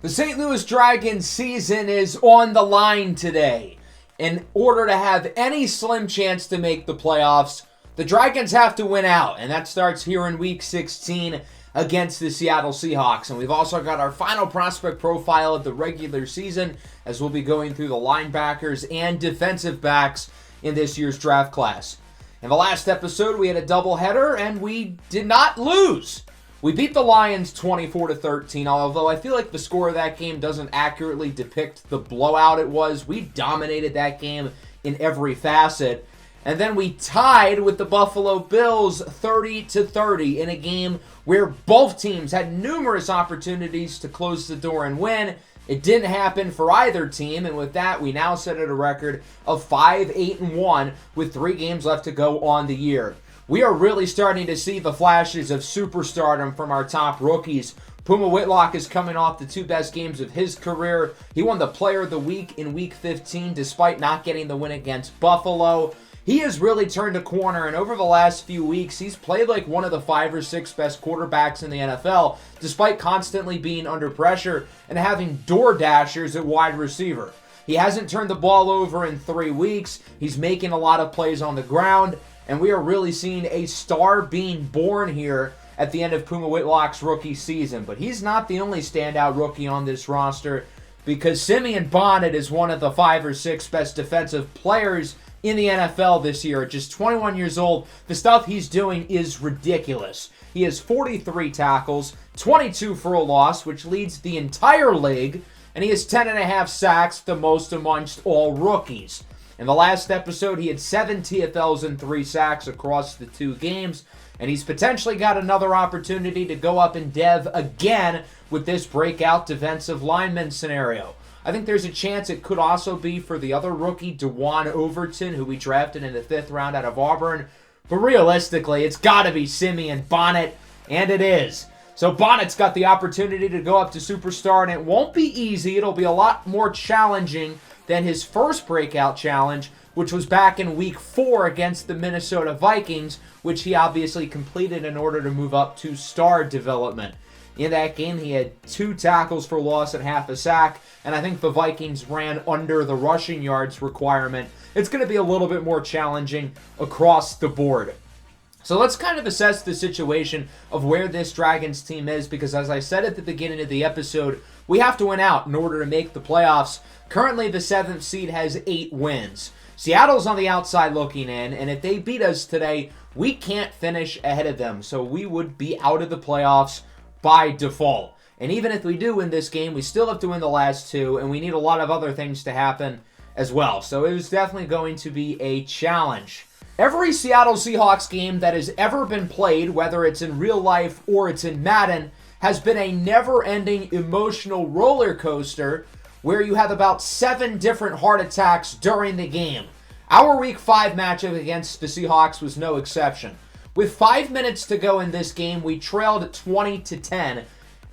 The St. Louis Dragons season is on the line today. In order to have any slim chance to make the playoffs, the Dragons have to win out, and that starts here in Week 16 against the Seattle Seahawks. And we've also got our final prospect profile of the regular season, as we'll be going through the linebackers and defensive backs in this year's draft class. In the last episode, we had a doubleheader, and we did not lose. We beat the Lions 24-13, although I feel like the score of that game doesn't accurately depict the blowout it was. We dominated that game in every facet. And then we tied with the Buffalo Bills 30-30 in a game where both teams had numerous opportunities to close the door and win. It didn't happen for either team, and with that, we now sit at a record of 5-8-1 with 3 games left to go on the year. We are really starting to see the flashes of superstardom from our top rookies. Puma Whitlock is coming off the 2 best games of his career. He won the Player of the Week in Week 15 despite not getting the win against Buffalo. He has really turned a corner, and over the last few weeks, he's played like one of the 5 or 6 best quarterbacks in the NFL, despite constantly being under pressure and having door dashers at wide receiver. He hasn't turned the ball over in 3 weeks. He's making a lot of plays on the ground, and we are really seeing a star being born here at the end of Puma Whitlock's rookie season. But he's not the only standout rookie on this roster, because Simeon Bonnet is one of the 5 or 6 best defensive players in the NFL this year. At just 21 years old, the stuff he's doing is ridiculous. He has 43 tackles, 22 for a loss, which leads the entire league, and he has 10.5 sacks, the most amongst all rookies. In the last episode, he had 7 TFLs and 3 sacks across the 2 games, and he's potentially got another opportunity to go up in dev again with this breakout defensive lineman scenario. I think there's a chance it could also be for the other rookie, DeJuan Overton, who we drafted in the 5th round out of Auburn. But realistically, it's got to be Simeon Bonnet, and it is. So Bonnet's got the opportunity to go up to superstar, and it won't be easy. It'll be a lot more challenging than his first breakout challenge, which was back in Week 4 against the Minnesota Vikings, which he obviously completed in order to move up to star development. In that game, he had 2 tackles for loss and half a sack, and I think the Vikings ran under the rushing yards requirement. It's going to be a little bit more challenging across the board. So let's kind of assess the situation of where this Dragons team is, because as I said at the beginning of the episode, we have to win out in order to make the playoffs. Currently, the 7th seed has 8 wins. Seattle's on the outside looking in, and if they beat us today, we can't finish ahead of them, so we would be out of the playoffs by default. And even if we do win this game, we still have to win the last 2, and we need a lot of other things to happen as well. So it was definitely going to be a challenge. Every Seattle Seahawks game that has ever been played, whether it's in real life or it's in Madden, has been a never-ending emotional roller coaster where you have about 7 different heart attacks during the game. Our Week 5 matchup against the Seahawks was no exception. With 5 minutes to go in this game, we trailed 20-10,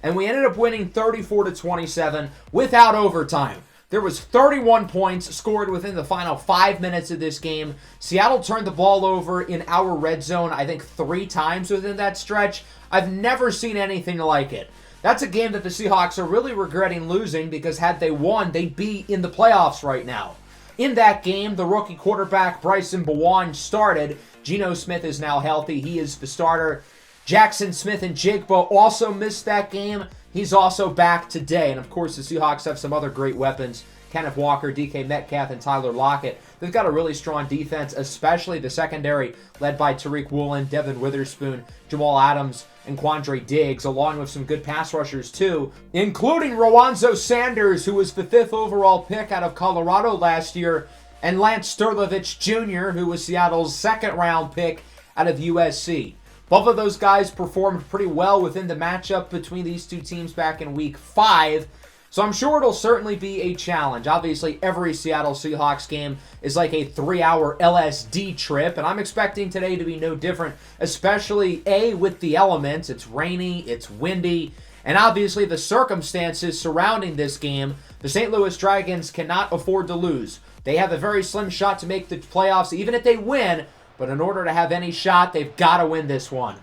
and we ended up winning 34-27 without overtime. There was 31 points scored within the final 5 minutes of this game. Seattle turned the ball over in our red zone, I think 3 times within that stretch. I've never seen anything like it. That's a game that the Seahawks are really regretting losing, because had they won, they'd be in the playoffs right now. In that game, the rookie quarterback Bryson Bowen started. Geno Smith is now healthy. He is the starter. Jackson Smith and Jigba also missed that game. He's also back today. And of course, the Seahawks have some other great weapons. Kenneth Walker, DK Metcalf, and Tyler Lockett. They've got a really strong defense, especially the secondary, led by Tariq Woolen, Devin Witherspoon, Jamal Adams, and Quandre Diggs, along with some good pass rushers too, including Rowanzo Sanders, who was the 5th overall pick out of Colorado last year, and Lance Sturlovich Jr., who was Seattle's 2nd round pick out of USC. Both of those guys performed pretty well within the matchup between these 2 teams back in Week 5, so I'm sure it'll certainly be a challenge. Obviously, every Seattle Seahawks game is like a 3-hour LSD trip, and I'm expecting today to be no different, especially, with the elements. It's rainy, it's windy, and obviously the circumstances surrounding this game. The St. Louis Dragons cannot afford to lose. They have a very slim shot to make the playoffs, even if they win, but in order to have any shot, they've got to win this one.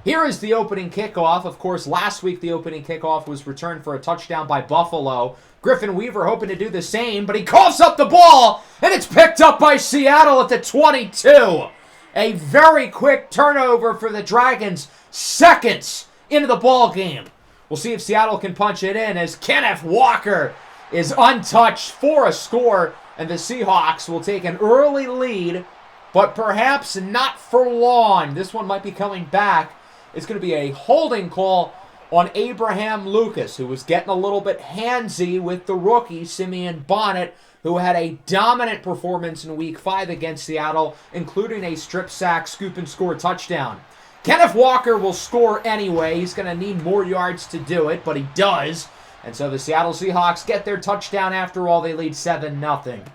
Here is the opening kickoff. Of course, last week the opening kickoff was returned for a touchdown by Buffalo. Griffin Weaver hoping to do the same, but he coughs up the ball, and it's picked up by Seattle at the 22. A very quick turnover for the Dragons, seconds into the ball game. We'll see if Seattle can punch it in as Kenneth Walker is untouched for a score, and the Seahawks will take an early lead, but perhaps not for long. This one might be coming back. It's going to be a holding call on Abraham Lucas, who was getting a little bit handsy with the rookie, Simeon Bonnet, who had a dominant performance in Week 5 against Seattle, including a strip sack, scoop and score touchdown. Kenneth Walker will score anyway. He's going to need more yards to do it, but he does. And so the Seattle Seahawks get their touchdown after all. They lead 7-0.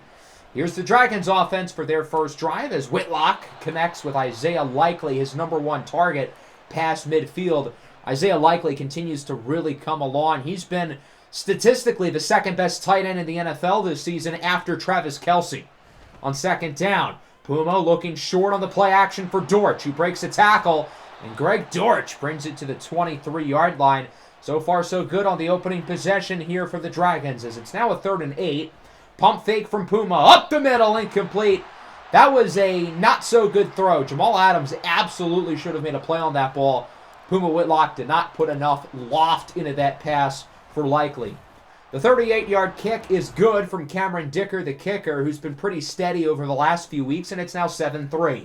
Here's the Dragons offense for their first drive as Whitlock connects with Isaiah Likely, his number one target, past midfield. Isaiah Likely continues to really come along. He's been statistically the second best tight end in the NFL this season after Travis Kelce. On second down, Puma looking short on the play action for Dortch, who breaks a tackle, and Greg Dortch brings it to the 23-yard line. So far, so good on the opening possession here for the Dragons, as it's now a 3rd and 8. Pump fake from Puma, up the middle, incomplete. That was a not-so-good throw. Jamal Adams absolutely should have made a play on that ball. Puma Whitlock did not put enough loft into that pass for Likely. The 38-yard kick is good from Cameron Dicker, the kicker, who's been pretty steady over the last few weeks, and it's now 7-3.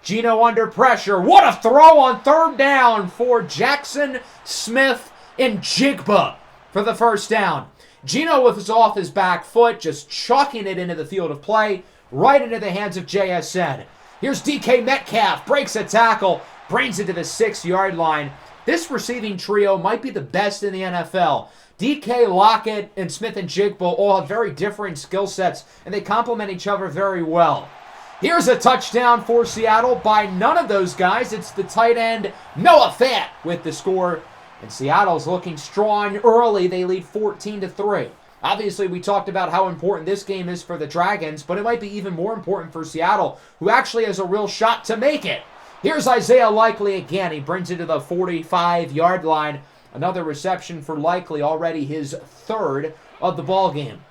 Geno under pressure. What a throw on 3rd down for Jackson Smith and Jigba for the first down. Geno was off his back foot, just chucking it into the field of play, right into the hands of JSN. Here's DK Metcalf, breaks a tackle, brings it to the 6-yard line. This receiving trio might be the best in the NFL. DK, Lockett, and Smith and Jigba all have very differing skill sets, and they complement each other very well. Here's a touchdown for Seattle by none of those guys. It's the tight end Noah Fant with the score. And Seattle's looking strong early. They lead 14-3. Obviously, we talked about how important this game is for the Dragons, but it might be even more important for Seattle, who actually has a real shot to make it. Here's Isaiah Likely again. He brings it to the 45-yard line. Another reception for Likely, already his 3rd of the ball game.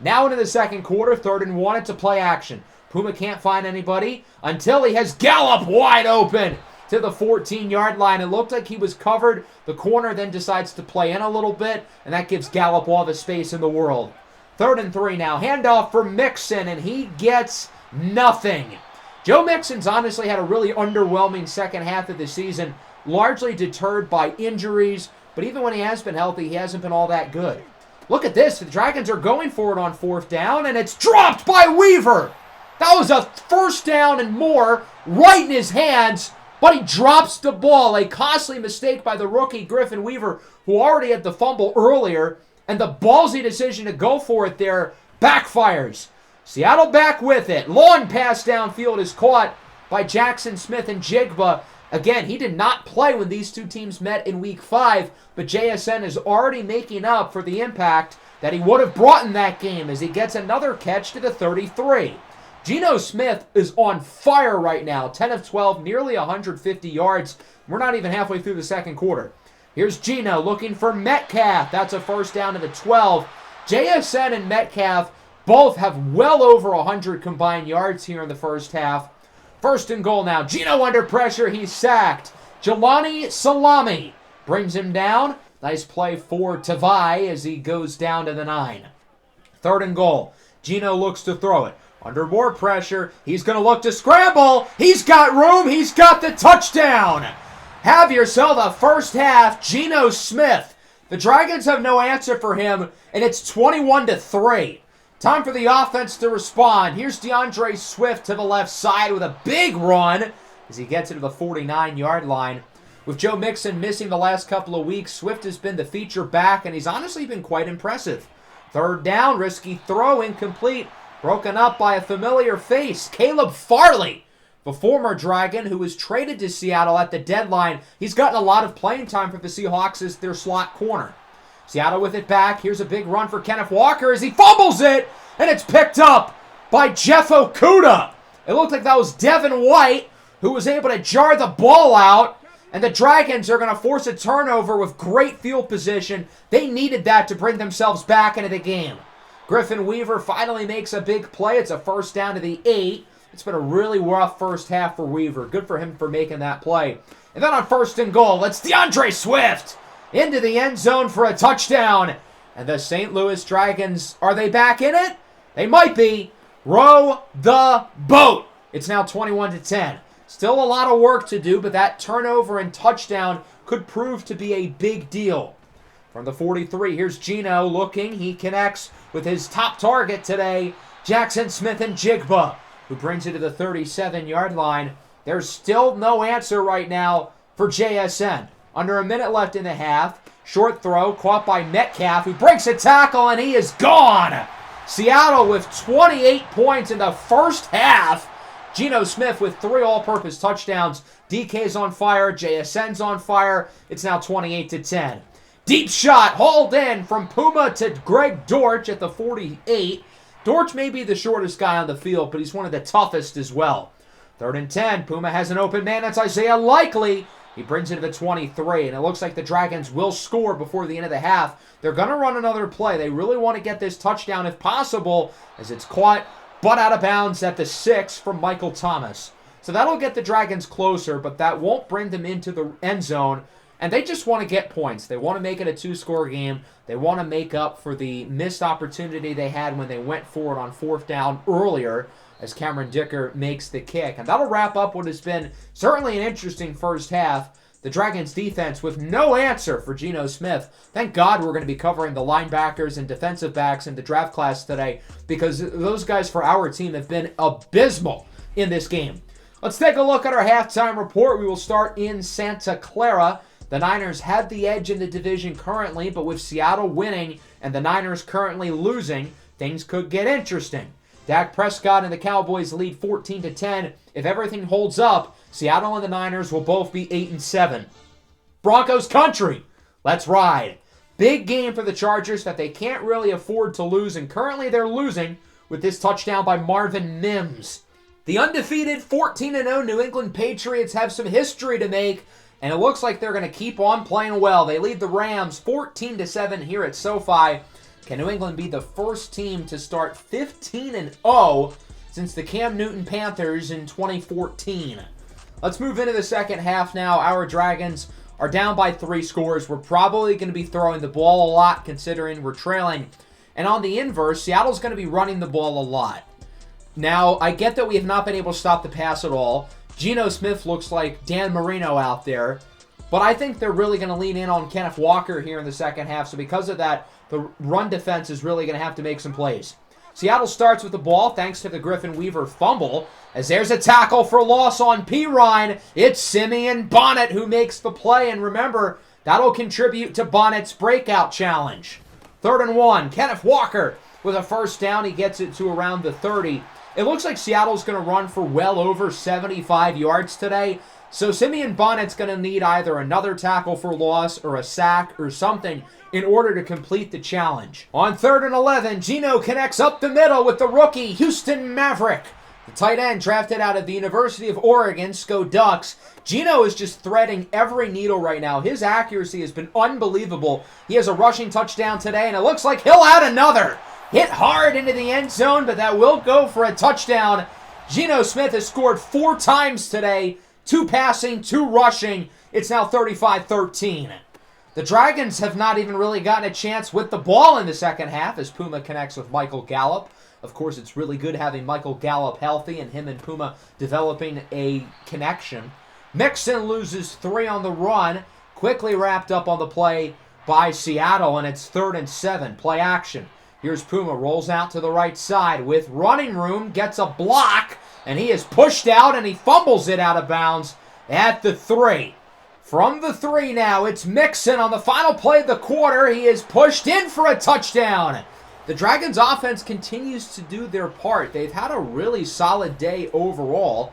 Now into the second quarter, 3rd and 1. It's a play action. Puma can't find anybody until he has Gallup wide open to the 14-yard line. It looked like he was covered. The corner then decides to play in a little bit, and that gives Gallup all the space in the world. 3rd and 3 now. Handoff for Mixon, and he gets nothing. Joe Mixon's honestly had a really underwhelming second half of the season, largely deterred by injuries, but even when he has been healthy, he hasn't been all that good. Look at this. The Dragons are going for it on 4th down, and it's dropped by Weaver. That was a 1st down and more right in his hands, but he drops the ball. A costly mistake by the rookie Griffin Weaver, who already had the fumble earlier, and the ballsy decision to go for it there backfires. Seattle back with it. Long pass downfield is caught by Jackson Smith and Jigba. Again, he did not play when these two teams met in Week 5, but JSN is already making up for the impact that he would have brought in that game as he gets another catch to the 33. Geno Smith is on fire right now, 10 of 12, nearly 150 yards. We're not even halfway through the second quarter. Here's Geno looking for Metcalf. That's a 1st down to the 12. JSN and Metcalf both have well over 100 combined yards here in the first half. 1st and goal now. Geno under pressure. He's sacked. Jelani Salami brings him down. Nice play for Tavai as he goes down to the 9. 3rd and goal. Geno looks to throw it. Under more pressure. He's going to look to scramble. He's got room. He's got the touchdown. Have yourself a first half. Geno Smith. The Dragons have no answer for him, and it's 21-3. Time for the offense to respond. Here's DeAndre Swift to the left side with a big run as he gets it to the 49-yard line. With Joe Mixon missing the last couple of weeks, Swift has been the feature back, and he's honestly been quite impressive. 3rd down, risky throw, incomplete. Broken up by a familiar face, Caleb Farley, the former Dragon who was traded to Seattle at the deadline. He's gotten a lot of playing time for the Seahawks as their slot corner. Seattle with it back. Here's a big run for Kenneth Walker as he fumbles it, and it's picked up by Jeff Okudah. It looked like that was Devin White who was able to jar the ball out. And the Dragons are going to force a turnover with great field position. They needed that to bring themselves back into the game. Griffin Weaver finally makes a big play. It's a first down to the 8. It's been a really rough first half for Weaver. Good for him for making that play. And then on 1st and goal, it's DeAndre Swift into the end zone for a touchdown. And the St. Louis Dragons, are they back in it? They might be. Row the boat. It's now 21-10. Still a lot of work to do, but that turnover and touchdown could prove to be a big deal. From the 43, here's Geno looking. He connects with his top target today, Jackson Smith-Njigba, who brings it to the 37-yard line. There's still no answer right now for JSN. Under a minute left in the half. Short throw caught by Metcalf, who breaks a tackle, and he is gone. Seattle with 28 points in the first half. Geno Smith with 3 all-purpose touchdowns. DK's on fire. JSN's on fire. It's now 28-10. Deep shot hauled in from Puma to Greg Dortch at the 48. Dortch may be the shortest guy on the field, but he's one of the toughest as well. 3rd and 10. Puma has an open man. That's Isaiah Likely. He brings it to the 23, and it looks like the Dragons will score before the end of the half. They're going to run another play. They really want to get this touchdown if possible, as it's caught but out of bounds at the 6 from Michael Thomas. So that'll get the Dragons closer, but that won't bring them into the end zone. And they just want to get points. They want to make it a 2-score game. They want to make up for the missed opportunity they had when they went forward on 4th down earlier, as Cameron Dicker makes the kick. And that'll wrap up what has been certainly an interesting first half. The Dragons defense with no answer for Geno Smith. Thank God we're going to be covering the linebackers and defensive backs in the draft class today, because those guys for our team have been abysmal in this game. Let's take a look at our halftime report. We will start in Santa Clara. The Niners have the edge in the division currently, but with Seattle winning and the Niners currently losing, things could get interesting. Dak Prescott and the Cowboys lead 14-10. If everything holds up, Seattle and the Niners will both be 8-7. Broncos country. Let's ride. Big game for the Chargers that they can't really afford to lose, and currently they're losing with this touchdown by Marvin Mims. The undefeated 14-0 New England Patriots have some history to make, and it looks like they're going to keep on playing well. They lead the Rams 14-7 here at SoFi. Can New England be the first team to start 15-0 since the Cam Newton Panthers in 2014? Let's move into the second half now. Our Dragons are down by 3 scores. We're probably going to be throwing the ball a lot considering we're trailing. And on the inverse, Seattle's going to be running the ball a lot. Now, I get that we have not been able to stop the pass at all. Geno Smith looks like Dan Marino out there. But I think they're really going to lean in on Kenneth Walker here in the second half. So because of that, the run defense is really going to have to make some plays. Seattle starts with the ball thanks to the Griffin Weaver fumble. As there's a tackle for loss on Pirine. It's Simeon Bonnet who makes the play. And remember, that'll contribute to Bonnet's breakout challenge. 3rd and 1. Kenneth Walker with a first down. He gets it to around the 30. It looks like Seattle's going to run for well over 75 yards today. So Simeon Bonnet's going to need either another tackle for loss or a sack or something in order to complete the challenge. On 3rd and 11, Geno connects up the middle with the rookie Houston Maverick. The tight end drafted out of the University of Oregon, Sko Ducks. Geno is just threading every needle right now. His accuracy has been unbelievable. He has a rushing touchdown today, and it looks like he'll add another. Hit hard into the end zone, but that will go for a touchdown. Geno Smith has scored 4 times today. 2 passing, 2 rushing. It's now 35-13. The Dragons have not even really gotten a chance with the ball in the second half as Puma connects with Michael Gallup. Of course, it's really good having Michael Gallup healthy and him and Puma developing a connection. Mixon loses 3 on the run. Quickly wrapped up on the play by Seattle, and it's 3rd and 7. Play action. Here's Puma, rolls out to the right side with running room, gets a block, and he is pushed out, and he fumbles it out of bounds at the 3. From the 3 now, it's Mixon on the final play of the quarter. He is pushed in for a touchdown. The Dragons' offense continues to do their part. They've had a really solid day overall,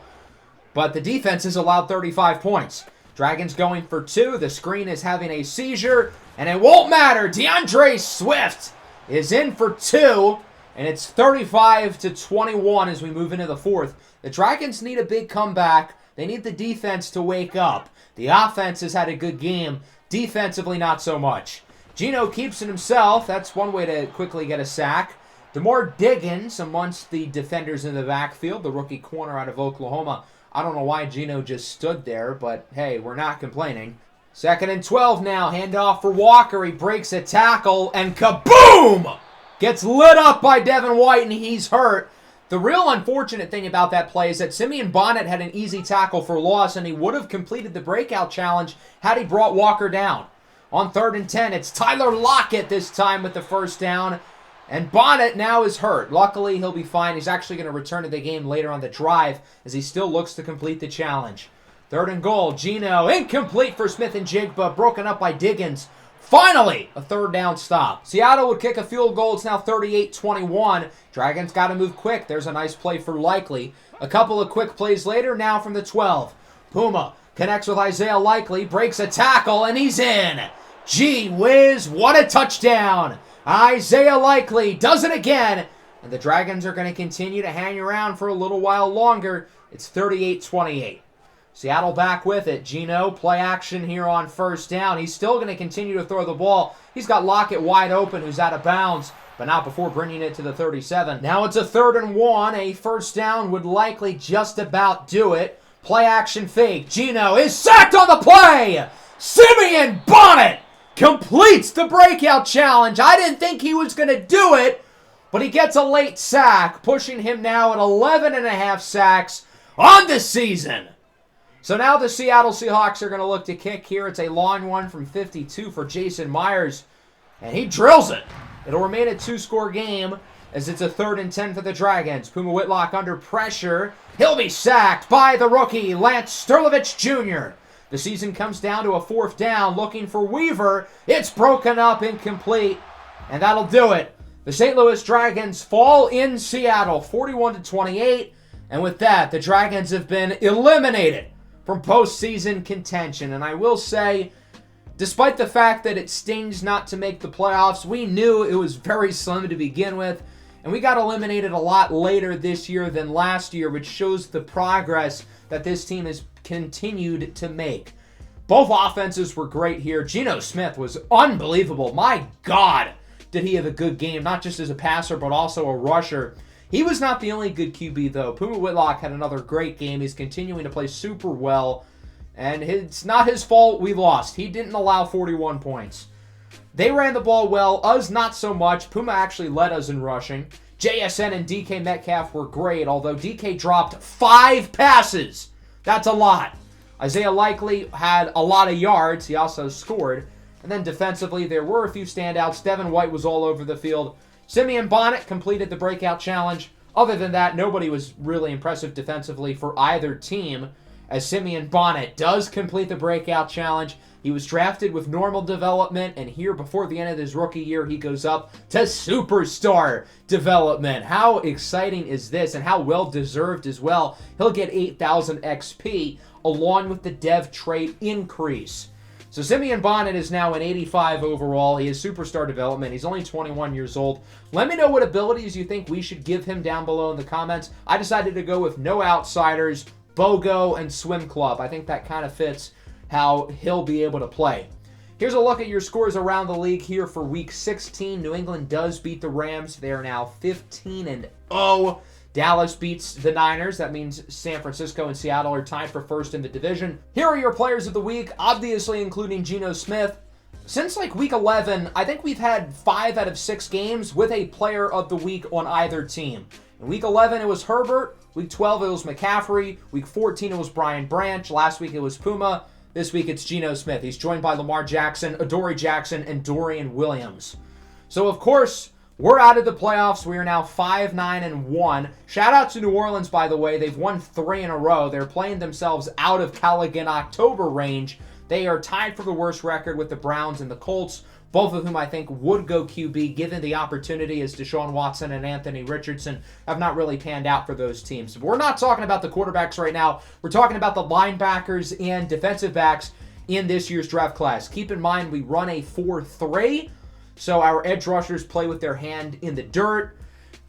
but the defense has allowed 35 points. Dragons going for 2. The screen is having a seizure, and it won't matter. DeAndre Swift is in for 2. And it's 35-21 as we move into the 4th. The Dragons need a big comeback. They need the defense to wake up. The offense has had a good game. Defensively, not so much. Geno keeps it himself. That's one way to quickly get a sack. DeMar Diggins amongst the defenders in the backfield, the rookie corner out of Oklahoma. I don't know why Geno just stood there, but hey, we're not complaining. 2nd and 12 now. Handoff for Walker. He breaks a tackle, and kaboom! Gets lit up by Devin White, and he's hurt. The real unfortunate thing about that play is that Simeon Bonnet had an easy tackle for loss, and he would have completed the breakout challenge had he brought Walker down. On 3rd and 10, it's Tyler Lockett this time with the first down, and Bonnet now is hurt. Luckily, he'll be fine. He's actually going to return to the game later on the drive as he still looks to complete the challenge. 3rd and goal, Geno, incomplete for Smith-Njigba, broken up by Diggins. Finally, a 3rd down stop. Seattle would kick a field goal. It's now 38-21. Dragons got to move quick. There's a nice play for Likely. A couple of quick plays later, now from the 12. Puma connects with Isaiah Likely, breaks a tackle, and he's in. Gee whiz, what a touchdown. Isaiah Likely does it again. And the Dragons are going to continue to hang around for a little while longer. It's 38-28. Seattle back with it. Geno, play action here on 1st down. He's still going to continue to throw the ball. He's got Lockett wide open, who's out of bounds, but not before bringing it to the 37. Now it's a 3rd and 1. A 1st down would likely just about do it. Play action fake. Geno is sacked on the play. Simeon Bonnet completes the breakout challenge. I didn't think he was going to do it, but he gets a late sack, pushing him now at 11.5 sacks on the season. So now the Seattle Seahawks are going to look to kick here. It's a long one from 52 for Jason Myers, and he drills it. It'll remain a 2-score game as it's a 3rd and 10 for the Dragons. Puma Whitlock under pressure. He'll be sacked by the rookie, Lance Sturlovich Jr. The season comes down to a 4th down, looking for Weaver. It's broken up, incomplete, and that'll do it. The St. Louis Dragons fall in Seattle, 41-28, and with that, the Dragons have been eliminated from postseason contention. And I will say, despite the fact that it stings not to make the playoffs, we knew it was very slim to begin with, and we got eliminated a lot later this year than last year, which shows the progress that this team has continued to make. Both offenses were great here. Geno Smith was unbelievable. My God, did he have a good game, not just as a passer, but also a rusher. He was not the only good QB, though. Puma Whitlock had another great game. He's continuing to play super well, and it's not his fault we lost. He didn't allow 41 points. They ran the ball well. Us, not so much. Puma actually led us in rushing. JSN and DK Metcalf were great, although DK dropped 5 passes. That's a lot. Isaiah Likely had a lot of yards. He also scored. And then defensively, there were a few standouts. Devin White was all over the field. Simeon Bonnet completed the breakout challenge. Other than that, nobody was really impressive defensively for either team, as Simeon Bonnet does complete the breakout challenge. He was drafted with normal development, and here before the end of his rookie year, he goes up to superstar development. How exciting is this, and how well-deserved as well. He'll get 8,000 XP along with the dev trait increase. So Simeon Bonnet is now an 85 overall. He is superstar development. He's only 21 years old. Let me know what abilities you think we should give him down below in the comments. I decided to go with No Outsiders, BOGO, and Swim Club. I think that kind of fits how he'll be able to play. Here's a look at your scores around the league here for Week 16. New England does beat the Rams. They are now 15-0. Dallas beats the Niners. That means San Francisco and Seattle are tied for first in the division. Here are your players of the week, obviously including Geno Smith. Since like Week 11, I think we've had 5 out of 6 games with a player of the week on either team. In Week 11, it was Herbert. Week 12, it was McCaffrey. Week 14, it was Brian Branch. Last week, it was Puma. This week, it's Geno Smith. He's joined by Lamar Jackson, Adoree Jackson, and Dorian Williams. So, of course, we're out of the playoffs. We are now 5-9-1. Shout out to New Orleans, by the way. They've won 3 in a row. They're playing themselves out of Callaghan October range. They are tied for the worst record with the Browns and the Colts, both of whom I think would go QB given the opportunity, as Deshaun Watson and Anthony Richardson have not really panned out for those teams. But we're not talking about the quarterbacks right now. We're talking about the linebackers and defensive backs in this year's draft class. Keep in mind, we run a 4-3. So our edge rushers play with their hand in the dirt,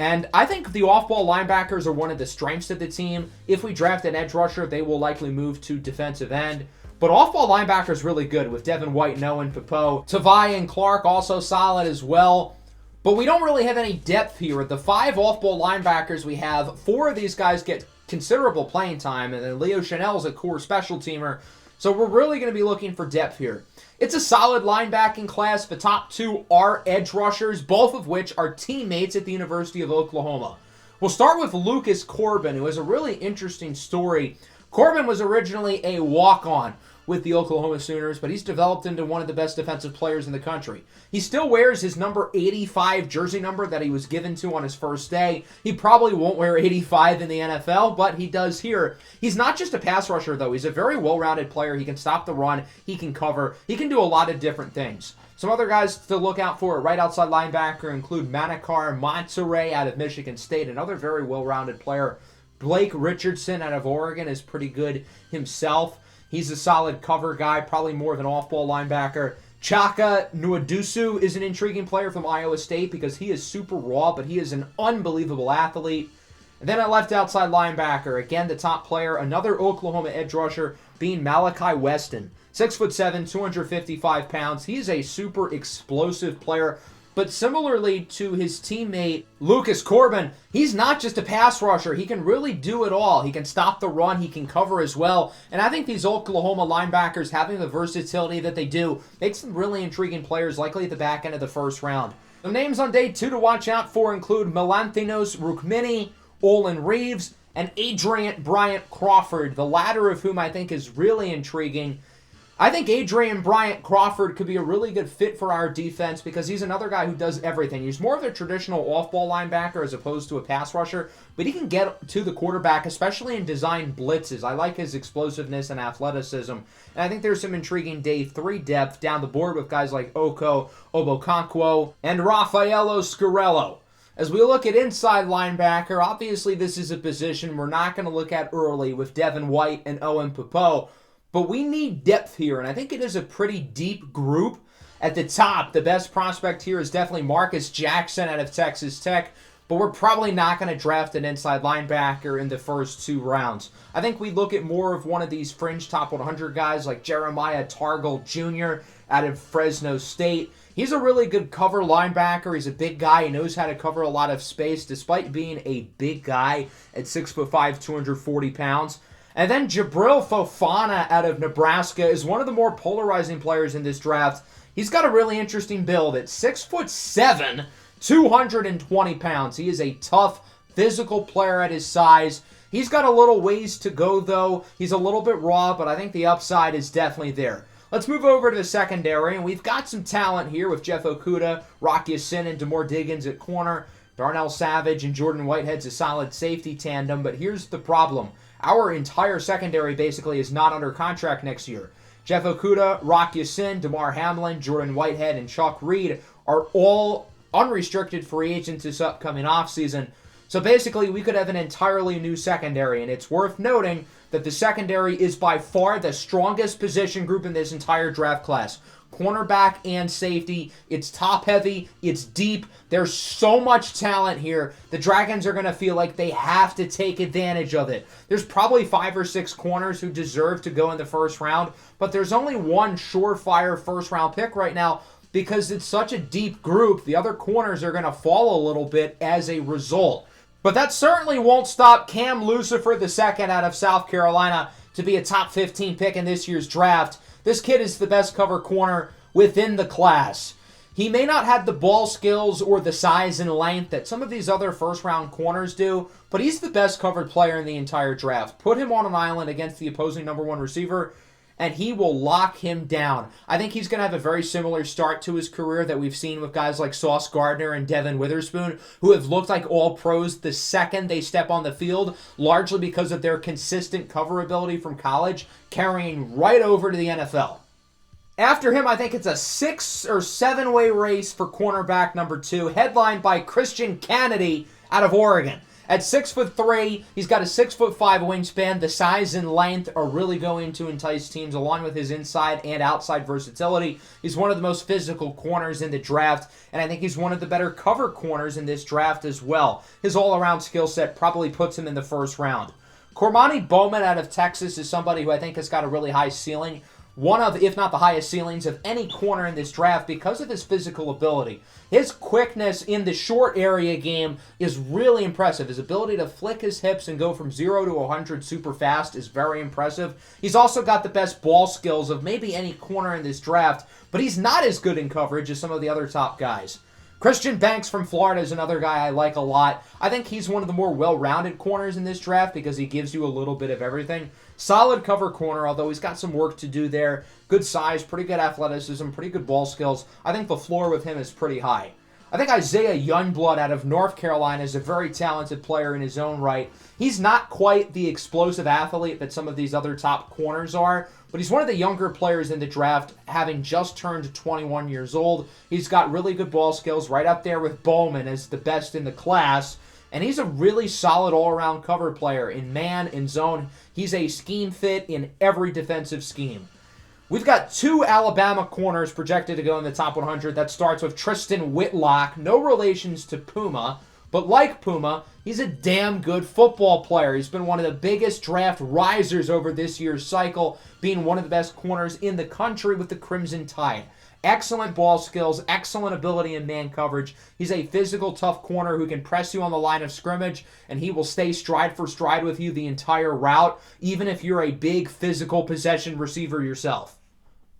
And I think the off-ball linebackers are one of the strengths of the team. If we draft an edge rusher, they will likely move to defensive end. But off-ball linebacker is really good with Devin White, Noah, and Popo. Tavai and Clark also solid as well. But we don't really have any depth here. The 5 off-ball linebackers we have, 4 of these guys get considerable playing time, and then Leo Chanel's a core special teamer. So we're really going to be looking for depth here. It's a solid linebacking class. The top 2 are edge rushers, both of which are teammates at the University of Oklahoma. We'll start with Lucas Corbin, who has a really interesting story. Corbin was originally a walk-on with the Oklahoma Sooners, but he's developed into one of the best defensive players in the country. He still wears his number 85 jersey number that he was given to on his first day. He probably won't wear 85 in the NFL, but he does here. He's not just a pass rusher, though. He's a very well-rounded player. He can stop the run. He can cover. He can do a lot of different things. Some other guys to look out for at right outside linebacker include Manakar Monterey out of Michigan State, another very well-rounded player. Blake Richardson out of Oregon is pretty good himself. He's a solid cover guy, probably more of an off-ball linebacker. Chaka Nwodusu is an intriguing player from Iowa State because he is super raw, but he is an unbelievable athlete. And then at left outside linebacker, again, the top player, another Oklahoma edge rusher, being Malachi Weston. 6'7", 255 pounds. He is a super explosive player. But similarly to his teammate, Lucas Corbin, he's not just a pass rusher. He can really do it all. He can stop the run. He can cover as well. And I think these Oklahoma linebackers, having the versatility that they do, makes them really intriguing players, likely at the back end of the first round. The names on day 2 to watch out for include Melanthinos Rukmini, Olin Reeves, and Adrian Bryant Crawford, the latter of whom I think is really intriguing. I think Adrian Bryant Crawford could be a really good fit for our defense because he's another guy who does everything. He's more of a traditional off-ball linebacker as opposed to a pass rusher, but he can get to the quarterback, especially in design blitzes. I like his explosiveness and athleticism, and I think there's some intriguing day 3 depth down the board with guys like Oko Obokonkwo and Raffaello Scarello. As we look at inside linebacker, obviously this is a position we're not going to look at early with Devin White and Owen Popo. But we need depth here, and I think it is a pretty deep group. At the top, the best prospect here is definitely Marcus Jackson out of Texas Tech, but we're probably not going to draft an inside linebacker in the first 2 rounds. I think we look at more of one of these fringe top 100 guys like Jeremiah Targel Jr. out of Fresno State. He's a really good cover linebacker. He's a big guy. He knows how to cover a lot of space despite being a big guy at 6'5", 240 pounds. And then Jabril Fofana out of Nebraska is one of the more polarizing players in this draft. He's got a really interesting build at 6'7", 220 pounds. He is a tough, physical player at his size. He's got a little ways to go, though. He's a little bit raw, but I think the upside is definitely there. Let's move over to the secondary, and we've got some talent here with Jeff Okudah, Rock Ya-Sin, and Demore Diggins at corner. Darnell Savage and Jordan Whitehead's a solid safety tandem, but here's the problem. Our entire secondary basically is not under contract next year. Jeff Okudah, Rock Ya-Sin, Damar Hamlin, Jordan Whitehead, and Chuck Reed are all unrestricted free agents this upcoming offseason. So basically, we could have an entirely new secondary, and it's worth noting that the secondary is by far the strongest position group in this entire draft class. Cornerback and safety. It's top-heavy. It's deep. There's so much talent here. The Dragons are going to feel like they have to take advantage of it. There's probably 5 or 6 corners who deserve to go in the first round, but there's only one surefire first-round pick right now because it's such a deep group. The other corners are going to fall a little bit as a result. But that certainly won't stop Cam Lucifer II out of South Carolina to be a top 15 pick in this year's draft. This kid is the best cover corner within the class. He may not have the ball skills or the size and length that some of these other first-round corners do, but he's the best covered player in the entire draft. Put him on an island against the opposing number 1 receiver, and he will lock him down. I think he's going to have a very similar start to his career that we've seen with guys like Sauce Gardner and Devin Witherspoon, who have looked like all-pros the second they step on the field, largely because of their consistent cover ability from college, carrying right over to the NFL. After him, I think it's a 6 or 7-way race for cornerback number 2, headlined by Christian Kennedy out of Oregon. At 6'3", he's got a 6'5" wingspan. The size and length are really going to entice teams, along with his inside and outside versatility. He's one of the most physical corners in the draft, and I think he's one of the better cover corners in this draft as well. His all-around skill set probably puts him in the first round. Cormani Bowman out of Texas is somebody who I think has got a really high ceiling. One of, if not the highest ceilings of any corner in this draft because of his physical ability. His quickness in the short area game is really impressive. His ability to flick his hips and go from 0 to 100 super fast is very impressive. He's also got the best ball skills of maybe any corner in this draft, but he's not as good in coverage as some of the other top guys. Christian Banks from Florida is another guy I like a lot. I think he's one of the more well-rounded corners in this draft because he gives you a little bit of everything. Solid cover corner, although he's got some work to do there. Good size, pretty good athleticism, pretty good ball skills. I think the floor with him is pretty high. I think Isaiah Youngblood out of North Carolina is a very talented player in his own right. He's not quite the explosive athlete that some of these other top corners are, but he's one of the younger players in the draft, having just turned 21 years old. He's got really good ball skills, right up there with Bowman as the best in the class, and he's a really solid all-around cover player in man, in zone. He's a scheme fit in every defensive scheme. We've got two Alabama corners projected to go in the top 100. That starts with Tristan Whitlock, no relations to Puma, but like Puma, he's a damn good football player. He's been one of the biggest draft risers over this year's cycle, being one of the best corners in the country with the Crimson Tide. Excellent ball skills, excellent ability in man coverage. He's a physical, tough corner who can press you on the line of scrimmage, and he will stay stride for stride with you the entire route, even if you're a big physical possession receiver yourself.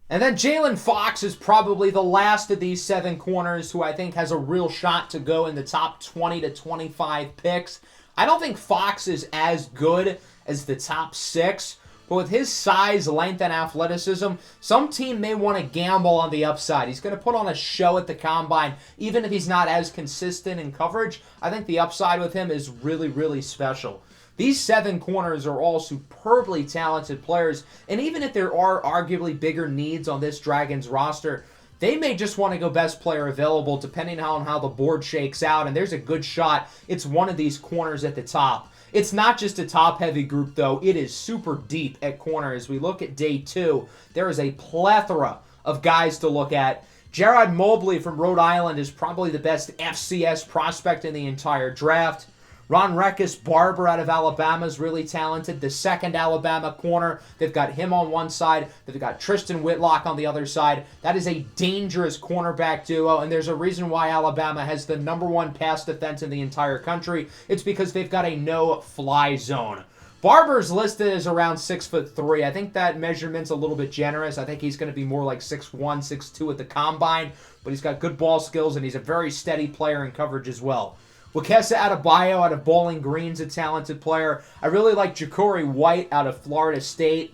And then Jalen Fox is probably the last of these 7 corners who I think has a real shot to go in the top 20 to 25 picks. I don't think Fox is as good as the top 6, but with his size, length, and athleticism, some team may want to gamble on the upside. He's going to put on a show at the combine, even if he's not as consistent in coverage. I think the upside with him is really, really special. These 7 corners are all superbly talented players, and even if there are arguably bigger needs on this Dragons roster, they may just want to go best player available depending on how the board shakes out, and there's a good shot it's one of these corners at the top. It's not just a top-heavy group, though. It is super deep at corner. As we look at day 2, there is a plethora of guys to look at. Jared Mobley from Rhode Island is probably the best FCS prospect in the entire draft. Ron Rekus Barber out of Alabama is really talented. The second Alabama corner, they've got him on one side. They've got Tristan Whitlock on the other side. That is a dangerous cornerback duo, and there's a reason why Alabama has the #1 pass defense in the entire country. It's because they've got a no-fly zone. Barber's listed as around 6'3". I think that measurement's a little bit generous. I think he's going to be more like 6'1", 6'2" at the combine, but he's got good ball skills, and he's a very steady player in coverage as well. Wakesa Adebayo out of Bowling Green's a talented player. I really like Ja'Cory White out of Florida State.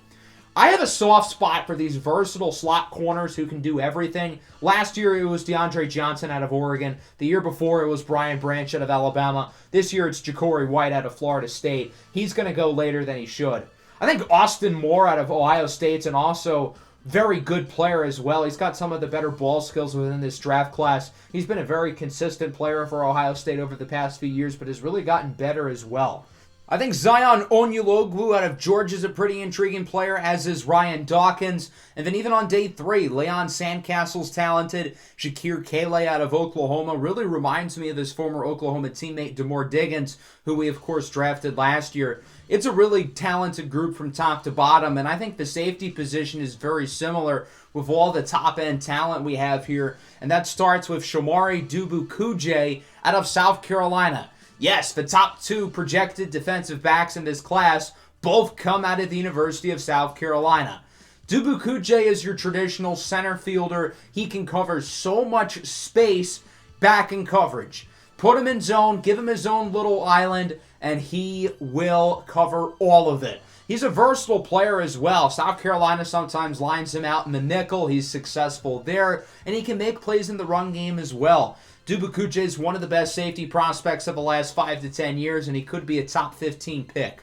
I have a soft spot for these versatile slot corners who can do everything. Last year it was DeAndre Johnson out of Oregon. The year before it was Brian Branch out of Alabama. This year it's Ja'Cory White out of Florida State. He's going to go later than he should. I think Austin Moore out of Ohio State's and also very good player as well. He's got some of the better ball skills within this draft class. He's been a very consistent player for Ohio State over the past few years, but has really gotten better as well. I think Zion Onyulogwu out of Georgia is a pretty intriguing player, as is Ryan Dawkins. And then even on day 3, Leon Sandcastle's talented. Shakir Kale out of Oklahoma really reminds me of his former Oklahoma teammate DeMore Diggins, who we of course drafted last year. It's a really talented group from top to bottom, and I think the safety position is very similar with all the top-end talent we have here. And that starts with Shamari Dubukuje out of South Carolina. Yes, the top 2 projected defensive backs in this class both come out of the University of South Carolina. Dubukuje is your traditional center fielder. He can cover so much space back in coverage. Put him in zone, give him his own little island, and he will cover all of it. He's a versatile player as well. South Carolina sometimes lines him out in the nickel. He's successful there, and he can make plays in the run game as well. Dubukuje is one of the best safety prospects of the last 5 to 10 years, and he could be a top 15 pick.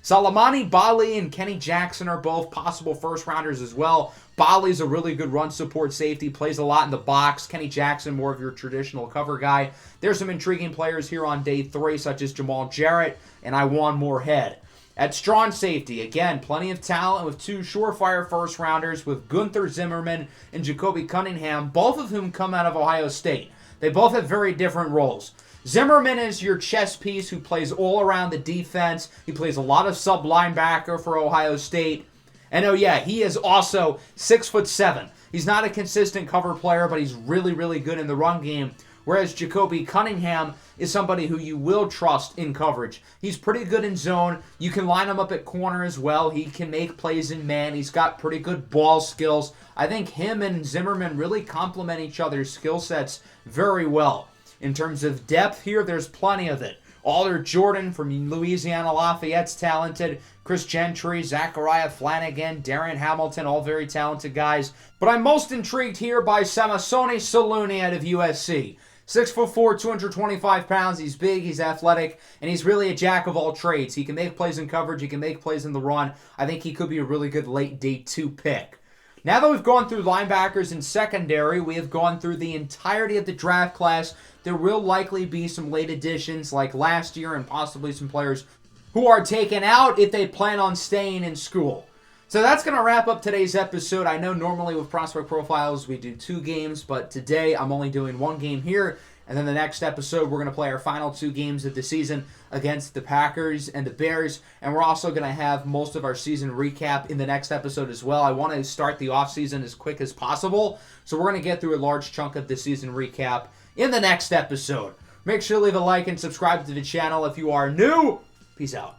Salamani Bali and Kenny Jackson are both possible first-rounders as well. Bali's a really good run support safety, plays a lot in the box. Kenny Jackson, more of your traditional cover guy. There's some intriguing players here on day 3, such as Jamal Jarrett and Iwan Moorhead. At strong safety, again, plenty of talent with 2 surefire first-rounders with Gunther Zimmerman and Jacoby Cunningham, both of whom come out of Ohio State. They both have very different roles. Zimmerman is your chess piece who plays all around the defense. He plays a lot of sub-linebacker for Ohio State. And oh yeah, he is also 6'7". He's not a consistent cover player, but he's really, really good in the run game. Whereas Jacoby Cunningham is somebody who you will trust in coverage. He's pretty good in zone. You can line him up at corner as well. He can make plays in man. He's got pretty good ball skills. I think him and Zimmerman really complement each other's skill sets very well. In terms of depth here, there's plenty of it. Alder Jordan from Louisiana Lafayette's talented. Chris Gentry, Zachariah Flanagan, Darian Hamilton, all very talented guys. But I'm most intrigued here by Samasoni Saluni out of USC. 6'4", 225 pounds. He's big, he's athletic, and he's really a jack of all trades. He can make plays in coverage, he can make plays in the run. I think he could be a really good late day 2 pick. Now that we've gone through linebackers and secondary, we have gone through the entirety of the draft class. There will likely be some late additions like last year and possibly some players who are taken out if they plan on staying in school. So that's going to wrap up today's episode. I know normally with Prospect Profiles we do 2 games, but today I'm only doing 1 game here. And then the next episode, we're going to play our final 2 games of the season against the Packers and the Bears. And we're also going to have most of our season recap in the next episode as well. I want to start the offseason as quick as possible. So we're going to get through a large chunk of the season recap in the next episode. Make sure to leave a like and subscribe to the channel if you are new. Peace out.